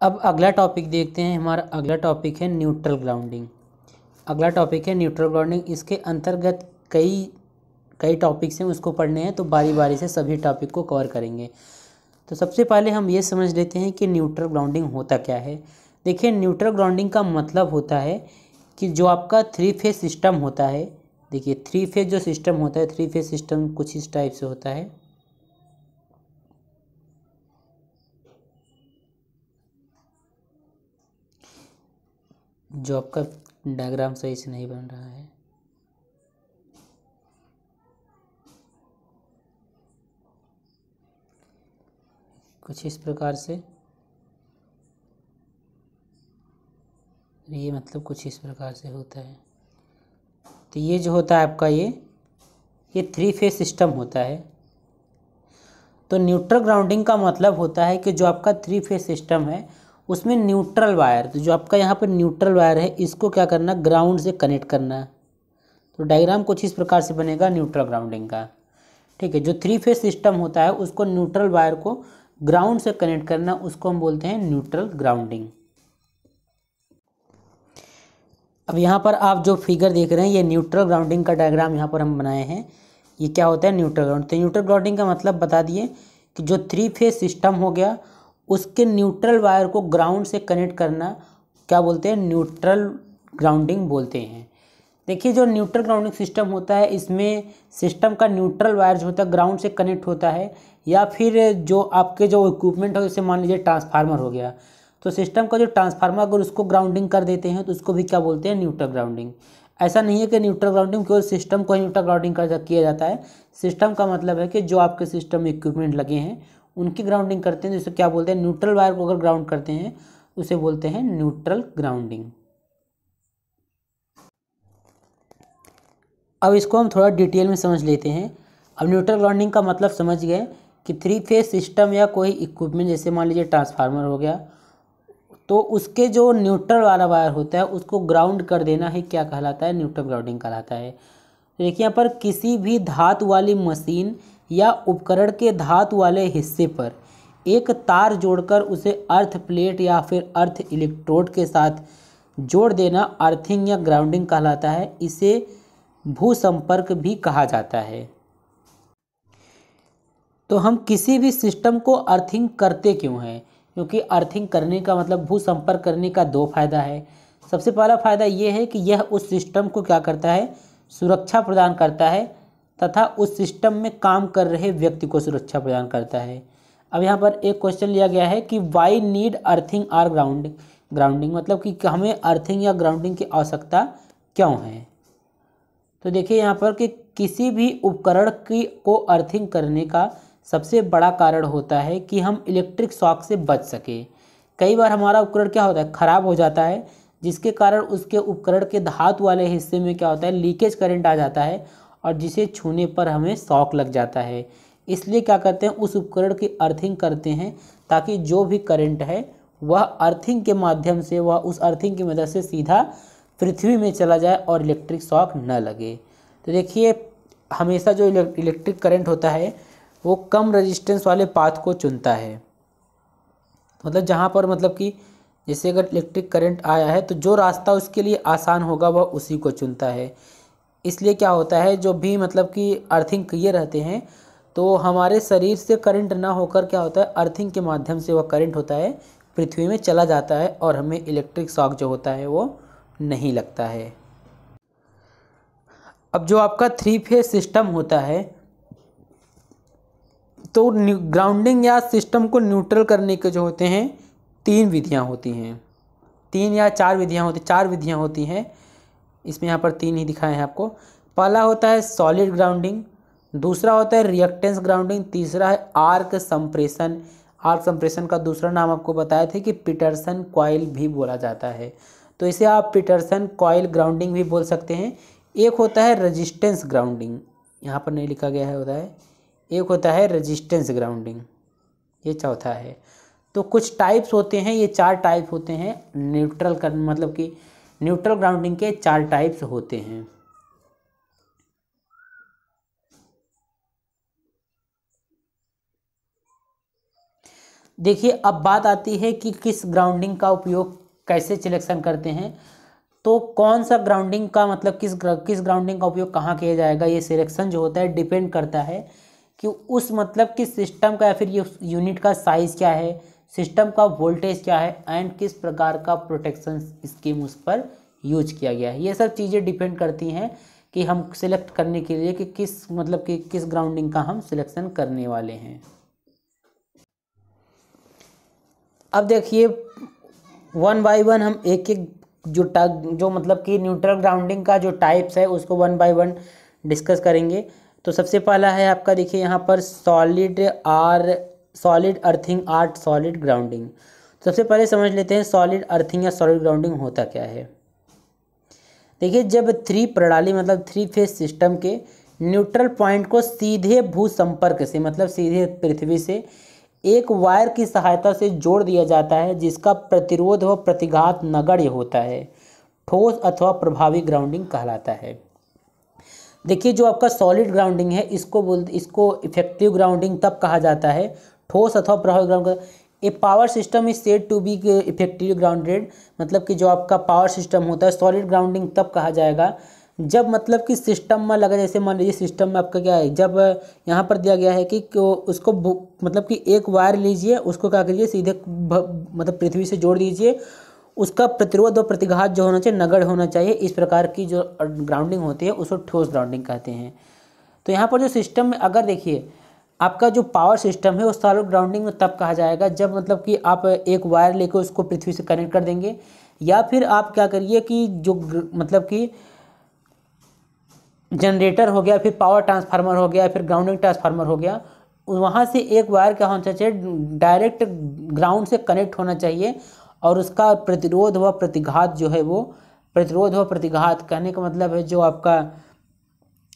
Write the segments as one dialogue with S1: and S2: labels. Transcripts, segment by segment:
S1: अब अगला टॉपिक देखते हैं। हमारा अगला टॉपिक है न्यूट्रल ग्राउंडिंग। अगला टॉपिक है न्यूट्रल ग्राउंडिंग। इसके अंतर्गत कई टॉपिक्स हैं, उसको पढ़ने हैं, तो बारी बारी से सभी टॉपिक को कवर करेंगे। तो सबसे पहले हम ये समझ लेते हैं कि न्यूट्रल ग्राउंडिंग होता क्या है। देखिए, न्यूट्रल ग्राउंडिंग का मतलब होता है कि जो आपका 3 फेज सिस्टम होता है, देखिए 3 फेज जो सिस्टम होता है, 3 फेज सिस्टम कुछ इस टाइप से होता है। जो आपका डायग्राम सही से नहीं बन रहा है, कुछ इस प्रकार से, ये मतलब कुछ इस प्रकार से होता है। तो ये जो होता है आपका ये 3 फेज सिस्टम होता है। तो न्यूट्रल ग्राउंडिंग का मतलब होता है कि जो आपका 3 फेज सिस्टम है उसमें न्यूट्रल वायर, तो जो आपका यहाँ पर न्यूट्रल वायर है इसको क्या करना, ग्राउंड से कनेक्ट करना। तो डायग्राम कुछ इस प्रकार से बनेगा न्यूट्रल ग्राउंडिंग का। ठीक है, जो 3 फेज सिस्टम होता है उसको न्यूट्रल वायर को ग्राउंड से कनेक्ट करना, उसको हम बोलते हैं न्यूट्रल ग्राउंडिंग। अब यहाँ पर आप जो फिगर देख रहे हैं ये न्यूट्रल ग्राउंडिंग का डायग्राम यहाँ पर हम बनाए हैं। ये क्या होता है, न्यूट्रल ग्राउंड। तो न्यूट्रल ग्राउंडिंग का मतलब बता दिए कि जो 3 फेज सिस्टम हो गया उसके न्यूट्रल वायर को ग्राउंड से कनेक्ट करना क्या बोलते हैं, न्यूट्रल ग्राउंडिंग बोलते हैं। देखिए, जो न्यूट्रल ग्राउंडिंग सिस्टम होता है इसमें सिस्टम का न्यूट्रल वायर जो होता है ग्राउंड से कनेक्ट होता है, या फिर जो आपके जो इक्विपमेंट है, जैसे मान लीजिए ट्रांसफार्मर हो गया, तो सिस्टम का जो ट्रांसफार्मर अगर उसको ग्राउंडिंग कर देते हैं तो उसको भी क्या बोलते हैं, न्यूट्रल ग्राउंडिंग। ऐसा नहीं है कि न्यूट्रल ग्राउंडिंग केवल सिस्टम को ही न्यूट्रल ग्राउंडिंग किया जाता है। सिस्टम का मतलब है कि जो आपके सिस्टम में इक्विपमेंट लगे हैं उनकी ग्राउंडिंग करते हैं, जिसे क्या बोलते हैं, न्यूट्रल वायर को अगर ग्राउंड करते हैं उसे बोलते हैं न्यूट्रल ग्राउंडिंग। अब इसको हम थोड़ा डिटेल में समझ लेते हैं। अब न्यूट्रल ग्राउंडिंग का मतलब समझ गए कि 3 फेज सिस्टम या कोई इक्विपमेंट, जैसे मान लीजिए ट्रांसफार्मर हो गया, तो उसके जो न्यूट्रल वाला वायर होता है उसको ग्राउंड कर देना ही क्या कहलाता है, न्यूट्रल ग्राउंडिंग कहलाता है। देखिए, यहाँ पर किसी भी धातु वाली मशीन या उपकरण के धातु वाले हिस्से पर एक तार जोड़कर उसे अर्थ प्लेट या फिर अर्थ इलेक्ट्रोड के साथ जोड़ देना अर्थिंग या ग्राउंडिंग कहलाता है। इसे भू संपर्क भी कहा जाता है। तो हम किसी भी सिस्टम को अर्थिंग करते क्यों हैं, क्योंकि अर्थिंग करने का मतलब भू संपर्क करने का 2 फायदा है। सबसे पहला फायदा ये है कि यह उस सिस्टम को क्या करता है, सुरक्षा प्रदान करता है, तथा उस सिस्टम में काम कर रहे व्यक्ति को सुरक्षा प्रदान करता है। अब यहाँ पर एक क्वेश्चन लिया गया है कि why need earthing or grounding, मतलब कि हमें अर्थिंग या ग्राउंडिंग की आवश्यकता क्यों है। तो देखिए यहाँ पर कि किसी भी उपकरण को अर्थिंग करने का सबसे बड़ा कारण होता है कि हम इलेक्ट्रिक शॉक से बच सके। कई बार हमारा उपकरण क्या होता है, ख़राब हो जाता है, जिसके कारण उसके उपकरण के धातु वाले हिस्से में क्या होता है, लीकेज करंट आ जाता है, और जिसे छूने पर हमें शॉक लग जाता है। इसलिए क्या करते हैं, उस उपकरण की अर्थिंग करते हैं, ताकि जो भी करंट है वह अर्थिंग के माध्यम से, वह उस अर्थिंग की मदद से सीधा पृथ्वी में चला जाए और इलेक्ट्रिक शॉक न लगे। तो देखिए, हमेशा जो इलेक्ट्रिक करंट होता है वो कम रेजिस्टेंस वाले पाथ को चुनता है। मतलब जहाँ पर मतलब कि जैसे अगर इलेक्ट्रिक करंट आया है तो जो रास्ता उसके लिए आसान होगा वह उसी को चुनता है। इसलिए क्या होता है, जो भी मतलब कि अर्थिंग किए रहते हैं तो हमारे शरीर से करंट ना होकर क्या होता है, अर्थिंग के माध्यम से वह करंट होता है पृथ्वी में चला जाता है, और हमें इलेक्ट्रिक शॉक जो होता है वो नहीं लगता है। अब जो आपका 3 फेज सिस्टम होता है, तो ग्राउंडिंग या सिस्टम को न्यूट्रल करने के जो होते हैं 3 विधियां होती हैं, 3 या 4 विधियां होती, 4 विधियां होती हैं। इसमें यहाँ पर 3 ही दिखाए हैं आपको। पहला होता है सॉलिड ग्राउंडिंग, दूसरा होता है रिएक्टेंस ग्राउंडिंग, तीसरा है आर्क संप्रेशन। आर्क संप्रेशन का दूसरा नाम आपको बताए थे कि पीटरसन कॉइल भी बोला जाता है, तो इसे आप पीटरसन कॉइल ग्राउंडिंग भी बोल सकते हैं। एक होता है रेजिस्टेंस ग्राउंडिंग, यहाँ पर नहीं लिखा गया है, होता है एक होता है रेजिस्टेंस ग्राउंडिंग, ये चौथा है। तो कुछ टाइप्स होते हैं, ये 4 टाइप होते हैं न्यूट्रल कर, मतलब कि न्यूट्रल ग्राउंडिंग के 4 टाइप्स होते हैं। देखिए अब बात आती है कि किस ग्राउंडिंग का उपयोग कैसे सिलेक्शन करते हैं। तो कौन सा ग्राउंडिंग का मतलब किस ग्राउंडिंग का उपयोग कहाँ किया जाएगा, ये सिलेक्शन जो होता है डिपेंड करता है कि उस मतलब किस सिस्टम का या फिर ये यूनिट का साइज़ क्या है, सिस्टम का वोल्टेज क्या है एंड किस प्रकार का प्रोटेक्शन स्कीम उस पर यूज किया गया है। ये सब चीज़ें डिपेंड करती हैं कि हम सिलेक्ट करने के लिए कि किस ग्राउंडिंग का हम सिलेक्शन करने वाले हैं। अब देखिए वन बाय वन हम एक एक जो मतलब कि न्यूट्रल ग्राउंडिंग का जो टाइप्स है उसको वन बाय वन डिस्कस करेंगे। तो सबसे पहला है आपका, देखिए यहाँ पर solid earthing or solid grounding. सबसे पहले समझ लेते हैं सॉलिड अर्थिंग या सॉलिड ग्राउंडिंग होता क्या है। देखिए जब थ्री फेज सिस्टम के न्यूट्रल पॉइंट को सीधे भू संपर्क से मतलब सीधे पृथ्वी से एक वायर की सहायता से जोड़ दिया जाता है जिसका प्रतिरोध व प्रतिघात नगण्य होता है, ठोस अथवा प्रभावी ग्राउंडिंग कहलाता है। देखिए जो आपका सॉलिड ग्राउंडिंग है इसको इफेक्टिव ग्राउंडिंग तब कहा जाता है, ठोस अथवा प्रभावी grounding. A power system is said to be effective grounded, मतलब कि जो आपका पावर सिस्टम होता है सॉलिड ग्राउंडिंग तब कहा जाएगा जब मतलब कि सिस्टम में लगा, जैसे मान लीजिए सिस्टम में आपका क्या है, जब यहाँ पर दिया गया है कि उसको मतलब कि एक वायर लीजिए, उसको क्या करिए सीधे मतलब पृथ्वी से जोड़ दीजिए, उसका प्रतिरोध और प्रतिघात जो होना चाहिए नगण्य होना चाहिए। इस प्रकार की जो ग्राउंडिंग होती है उसको ठोस ग्राउंडिंग कहते हैं। तो यहाँ पर जो सिस्टम में अगर देखिए आपका जो पावर सिस्टम है वो सॉलिड ग्राउंडिंग में तब कहा जाएगा जब मतलब कि आप एक वायर लेकर उसको पृथ्वी से कनेक्ट कर देंगे, या फिर आप क्या करिए कि जो मतलब कि जनरेटर हो गया, फिर पावर ट्रांसफार्मर हो गया, फिर ग्राउंडिंग ट्रांसफार्मर हो गया, वहाँ से एक वायर क्या होना चाहिए, डायरेक्ट ग्राउंड से कनेक्ट होना चाहिए और उसका प्रतिरोध व प्रतिघात जो है वो, प्रतिरोध व प्रतिघात कहने का मतलब है जो आपका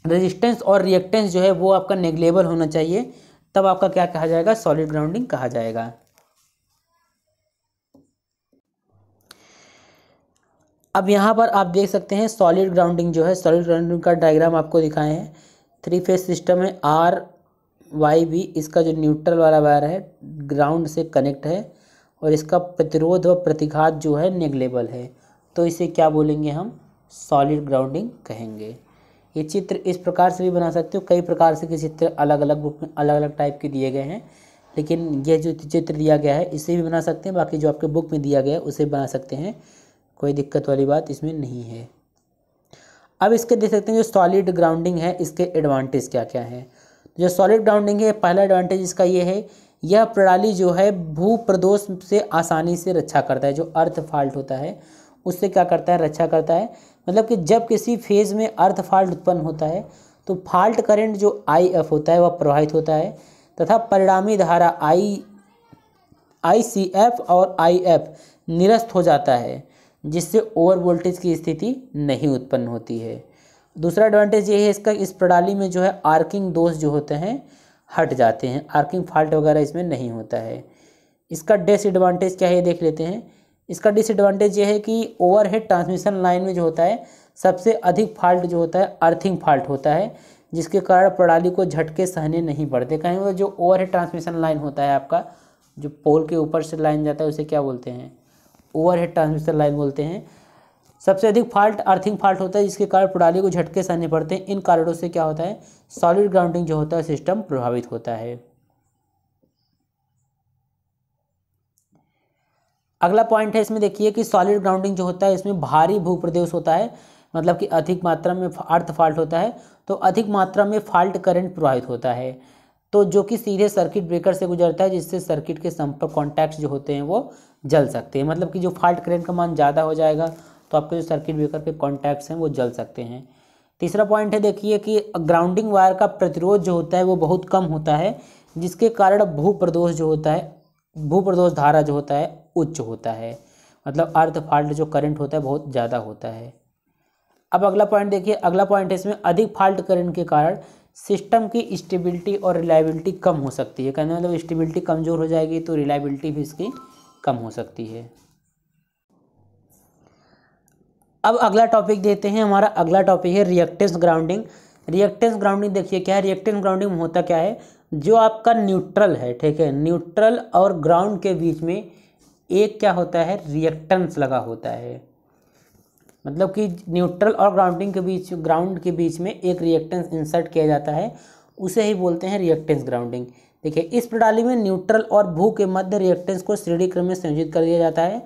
S1: रेजिस्टेंस और रिएक्टेंस जो है वो आपका नेग्लेबल होना चाहिए, तब आपका क्या कहा जाएगा, सॉलिड ग्राउंडिंग कहा जाएगा। अब यहाँ पर आप देख सकते हैं सॉलिड ग्राउंडिंग जो है, सॉलिड ग्राउंडिंग का डायग्राम आपको दिखाए हैं। थ्री फेज सिस्टम है आर वाई बी, इसका जो न्यूट्रल वाला वायर है ग्राउंड से कनेक्ट है और इसका प्रतिरोध व प्रतिघात जो है नेग्लेबल है, तो इसे क्या बोलेंगे हम, सॉलिड ग्राउंडिंग कहेंगे। ये चित्र इस प्रकार से भी बना सकते हो, कई प्रकार से के चित्र अलग अलग बुक में अलग अलग टाइप के दिए गए हैं, लेकिन ये जो चित्र दिया गया है इसे भी बना सकते हैं, बाकी जो आपके बुक में दिया गया है उसे बना सकते हैं, कोई दिक्कत वाली बात इसमें नहीं है। अब इसके देख सकते हैं जो सॉलिड ग्राउंडिंग है इसके एडवांटेज क्या क्या हैं। जो सॉलिड ग्राउंडिंग है पहला एडवांटेज इसका ये है, यह प्रणाली जो है भू प्रदोष से आसानी से रक्षा करता है। जो अर्थ फॉल्ट होता है उससे क्या करता है, रक्षा करता है। मतलब कि जब किसी फेज में अर्थ फॉल्ट उत्पन्न होता है तो फॉल्ट करंट जो IF होता है वह प्रवाहित होता है तथा परिणामी धारा ICF और IF निरस्त हो जाता है, जिससे ओवर वोल्टेज की स्थिति नहीं उत्पन्न होती है। दूसरा एडवांटेज ये है इसका, इस प्रणाली में जो है आर्किंग दोष जो होते हैं हट जाते हैं, आर्किंग फॉल्ट वगैरह इसमें नहीं होता है। इसका डिसएडवांटेज क्या है ये देख लेते हैं। इसका डिसएडवांटेज ये है कि ओवरहेड ट्रांसमिशन लाइन में जो होता है सबसे अधिक फॉल्ट जो होता है अर्थिंग फॉल्ट होता है, जिसके कारण प्रणाली को झटके सहने नहीं पड़ते। कहीं वो जो ओवरहेड ट्रांसमिशन लाइन होता है आपका, जो पोल के ऊपर से लाइन जाता है उसे क्या बोलते हैं, ओवरहेड ट्रांसमिशन लाइन बोलते हैं। सबसे अधिक फॉल्ट अर्थिंग फॉल्ट होता है, जिसके कारण प्रणाली को झटके सहने पड़ते हैं। इन कारणों से क्या होता है, सॉलिड ग्राउंडिंग जो होता है सिस्टम प्रभावित होता है। अगला पॉइंट है इसमें देखिए कि सॉलिड ग्राउंडिंग जो होता है इसमें भारी भूप्रदेश होता है, मतलब कि अधिक मात्रा में अर्थ फॉल्ट होता है तो अधिक मात्रा में फॉल्ट करंट प्रवाहित होता है, तो जो कि सीधे सर्किट ब्रेकर से गुजरता है, जिससे सर्किट के संपर्क कॉन्टैक्ट्स जो होते हैं वो जल सकते हैं। मतलब कि जो फॉल्ट करंट का मान ज़्यादा हो जाएगा तो आपके जो सर्किट ब्रेकर के कॉन्टैक्ट्स हैं वो जल सकते हैं। तीसरा पॉइंट है देखिए कि ग्राउंडिंग वायर का प्रतिरोध जो होता है वो बहुत कम होता है, जिसके कारण भूप्रदोष जो होता है, भूप्रदोष धारा जो होता है उच्च होता है, मतलब अर्थ फॉल्ट जो करंट होता है बहुत ज़्यादा होता है। अब अगला पॉइंट देखिए, अगला पॉइंट है इसमें अधिक फॉल्ट करंट के कारण सिस्टम की स्टेबिलिटी और रिलायबिलिटी कम हो सकती है। कहने मतलब स्टेबिलिटी कमज़ोर हो जाएगी तो रिलायबिलिटी भी इसकी कम हो सकती है। अब अगला टॉपिक देते हैं, हमारा अगला टॉपिक है रिएक्टेंस ग्राउंडिंग। रिएक्टेंस ग्राउंडिंग देखिए क्या है, रिएक्टेंस ग्राउंडिंग में होता क्या है, जो आपका न्यूट्रल है, ठीक है, न्यूट्रल और ग्राउंड के बीच में एक क्या होता है, रिएक्टेंस लगा होता है। मतलब कि न्यूट्रल और ग्राउंड के बीच में एक रिएक्टेंस इंसर्ट किया जाता है, उसे ही बोलते हैं रिएक्टेंस ग्राउंडिंग। देखिए, इस प्रणाली में न्यूट्रल और भू के मध्य रिएक्टेंस को श्रेणी क्रम में संयोजित कर दिया जाता है।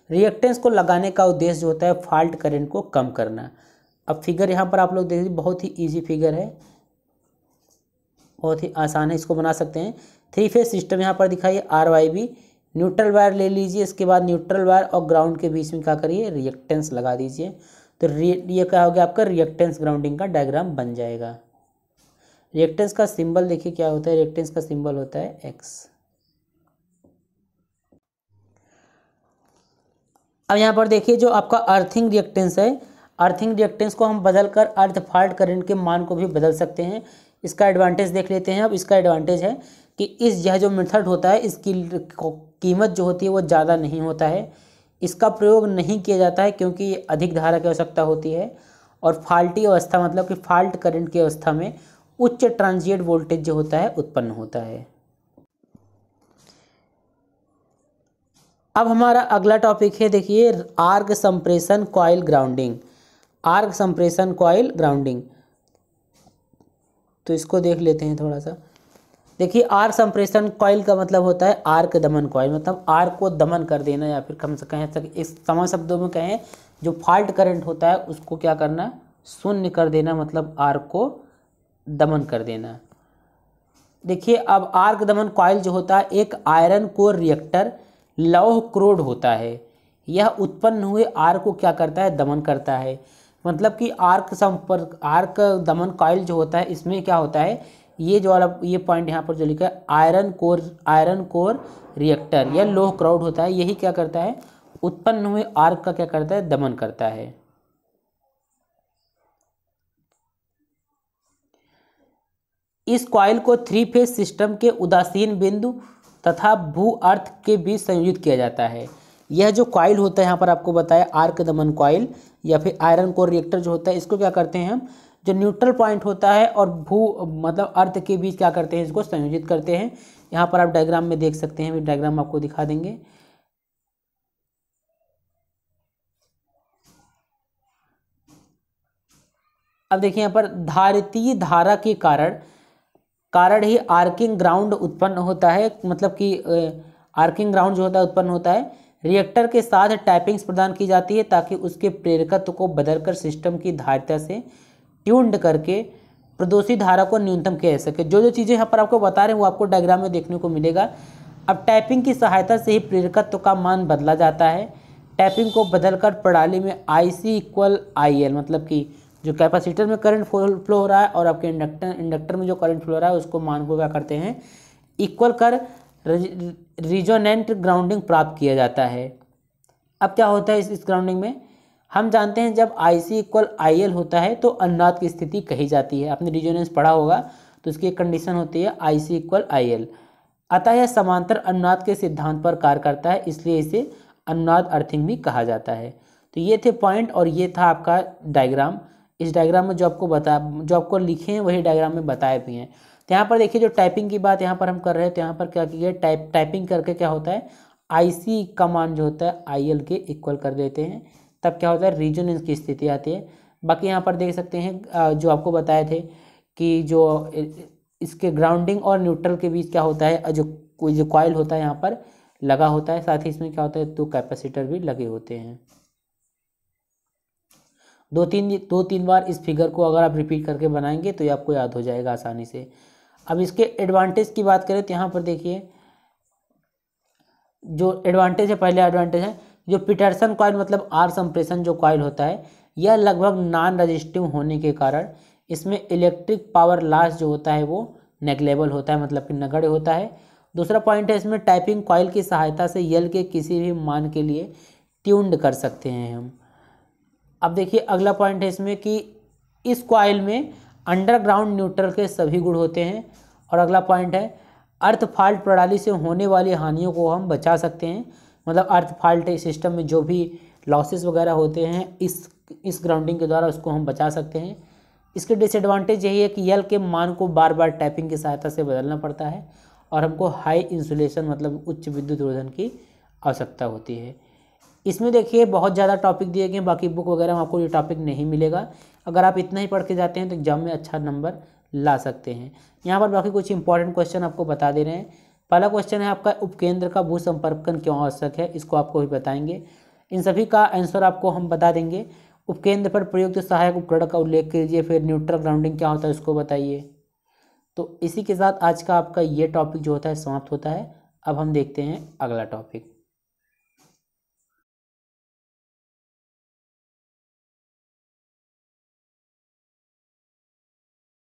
S1: रिएक्टेंस को लगाने का उद्देश्य जो होता है फॉल्ट करंट को कम करना। अब फिगर यहाँ पर आप लोग देखिए, बहुत ही ईजी फिगर है, बहुत ही आसान है, इसको बना सकते हैं। 3 फेज सिस्टम यहाँ पर दिखाइए, RYB। न्यूट्रल वायर ले लीजिए, इसके बाद न्यूट्रल वायर और ग्राउंड के बीच में क्या करिए, रिएक्टेंस लगा दीजिए। तो ये क्या हो गया, आपका रिएक्टेंस ग्राउंडिंग का डायग्राम बन जाएगा। रिएक्टेंस का सिंबल देखिए क्या होता है, रिएक्टेंस का सिंबल होता है X। अब यहाँ पर देखिए, जो आपका अर्थिंग रिएक्टेंस है, अर्थिंग रिएक्टेंस को हम बदल कर अर्थ फॉल्ट करंट के मान को भी बदल सकते हैं। इसका एडवांटेज देख लेते हैं। अब इसका एडवांटेज है कि यह जो मेथड होता है, इसकी कीमत जो होती है वो ज़्यादा नहीं होता है। इसका प्रयोग नहीं किया जाता है क्योंकि अधिक धारा की आवश्यकता होती है, और फॉल्टी अवस्था मतलब कि फॉल्ट करंट की अवस्था में उच्च ट्रांजिएंट वोल्टेज जो होता है उत्पन्न होता है। अब हमारा अगला टॉपिक है, देखिए, आर्क संप्रेषण कॉइल ग्राउंडिंग। आर्क संप्रेषण कॉइल ग्राउंडिंग, तो इसको देख लेते हैं थोड़ा सा। देखिए, आर्क संप्रेषण कॉइल का मतलब होता है आर्क दमन कॉइल, मतलब आर्क को दमन कर देना, या फिर कम से कहें तक इस समान शब्दों में कहें, जो फॉल्ट करंट होता है उसको क्या करना, शून्य कर देना, मतलब आर्क को दमन कर देना। देखिए, अब आर्क दमन कॉइल जो होता है एक आयरन कोर रिएक्टर लौह क्रोड होता है। यह उत्पन्न हुए आर्क को क्या करता है, दमन करता है। मतलब कि आर्क दमन कॉइल जो होता है, इसमें क्या होता है, ये जो वाला ये पॉइंट यहाँ पर जो लिखा है आयरन कोर रिएक्टर या लोह क्राउड होता है, यही क्या करता है, उत्पन्न हुए आर्क का क्या करता है, दमन करता है। इस कॉइल को 3 फेज सिस्टम के उदासीन बिंदु तथा भू अर्थ के बीच संयोजित किया जाता है। यह जो कॉइल होता है यहाँ पर आपको बताया आर्क दमन कॉइल या फिर आयरन कोर रिएक्टर जो होता है, इसको क्या करते हैं हम, जो न्यूट्रल पॉइंट होता है और भू मतलब अर्थ के बीच क्या करते हैं, इसको संयोजित करते हैं। यहाँ पर आप डायग्राम में देख सकते हैं, डायग्राम आपको दिखा देंगे। अब देखिए, यहाँ पर धारितीय धारा के कारण ही आर्किंग ग्राउंड उत्पन्न होता है, मतलब कि आर्किंग ग्राउंड जो होता है उत्पन्न होता है। रिएक्टर के साथ टैपिंग्स प्रदान की जाती है ताकि उसके प्रेरकत्व को बदलकर सिस्टम की धारिता से ट्यून्ड करके प्रदोषी धारा को न्यूनतम किया जा सके। जो जो चीज़ें यहाँ पर आपको बता रहे हैं वो आपको डायग्राम में देखने को मिलेगा। अब टैपिंग की सहायता से ही प्रेरकत्व का मान बदला जाता है। टैपिंग को बदलकर प्रणाली में IC = IL, मतलब कि जो कैपेसिटर में करंट फ्लो हो रहा है और आपके इंडक्टर में जो करंट फ्लो हो रहा है, उसको मान को क्या करते हैं, इक्वल कर रिजोनेंट ग्राउंडिंग प्राप्त किया जाता है। अब क्या होता है इस ग्राउंडिंग में, हम जानते हैं जब IC = IL होता है तो अनुनाद की स्थिति कही जाती है। आपने रिजोनेंस पढ़ा होगा, तो इसकी एक कंडीशन होती है IC = IL। अतः यह समांतर अनुनाद के सिद्धांत पर कार्य करता है, इसलिए इसे अनुनाद अर्थिंग भी कहा जाता है। तो ये थे पॉइंट और ये था आपका डायग्राम। इस डायग्राम में जो आपको लिखे हैं वही डायग्राम में बताए भी हैं। तो यहाँ पर देखिए, जो टाइपिंग की बात यहाँ पर हम कर रहे हैं, तो यहाँ पर क्या किया, टाइपिंग करके क्या होता है, IC का मान जो होता है IL के इक्वल कर देते हैं, तब क्या होता है, रिजोनेंस की स्थिति आती है। बाकी यहाँ पर देख सकते हैं जो आपको बताए थे कि जो इसके ग्राउंडिंग और न्यूट्रल के बीच क्या होता है, जो कॉइल होता है यहाँ पर लगा होता है, साथ ही इसमें क्या होता है, 2 कैपेसिटर भी लगे होते हैं। 2-3 बार इस फिगर को अगर आप रिपीट करके बनाएंगे तो ये आपको याद हो जाएगा आसानी से। अब इसके एडवांटेज की बात करें तो यहाँ पर देखिए, जो एडवांटेज है, पहले एडवांटेज है जो पीटरसन कॉइल मतलब आर्क संप्रेषण जो कॉइल होता है, यह लगभग नॉन रजिस्टिव होने के कारण इसमें इलेक्ट्रिक पावर लॉस जो होता है वो नेग्लेबल होता है, मतलब कि नगण्य होता है। दूसरा पॉइंट है, इसमें टाइपिंग कॉइल की सहायता से यल के किसी भी मान के लिए ट्यून्ड कर सकते हैं हम। अब देखिए, अगला पॉइंट है इसमें कि इस कॉइल में अंडरग्राउंड न्यूट्रल के सभी गुण होते हैं। और अगला पॉइंट है, अर्थ फॉल्ट प्रणाली से होने वाली हानियों को हम बचा सकते हैं, मतलब अर्थ फॉल्ट सिस्टम में जो भी लॉसेस वगैरह होते हैं इस ग्राउंडिंग के द्वारा उसको हम बचा सकते हैं। इसके डिसएडवांटेज यही है कि यल के मान को बार बार टैपिंग की सहायता से बदलना पड़ता है और हमको हाई इंसुलेशन मतलब उच्च विद्युत रोधन की आवश्यकता होती है। इसमें देखिए बहुत ज़्यादा टॉपिक दिए गए हैं, बाकी बुक वगैरह में आपको ये टॉपिक नहीं मिलेगा। अगर आप इतना ही पढ़ के जाते हैं तो एग्जाम में अच्छा नंबर ला सकते हैं। यहाँ पर बाकी कुछ इंपॉर्टेंट क्वेश्चन आपको बता दे रहे हैं। पहला क्वेश्चन है आपका, उपकेंद्र का भू संपर्कन क्यों आवश्यक है, इसको आपको भी बताएंगे। इन सभी का आंसर आपको हम बता देंगे। उपकेंद्र पर प्रयुक्त सहायक उपकरण का उल्लेख कीजिए, फिर न्यूट्रल ग्राउंडिंग क्या होता है उसको बताइए। तो इसी के साथ आज का आपका ये टॉपिक जो होता है समाप्त होता है। अब हम देखते हैं अगला टॉपिक।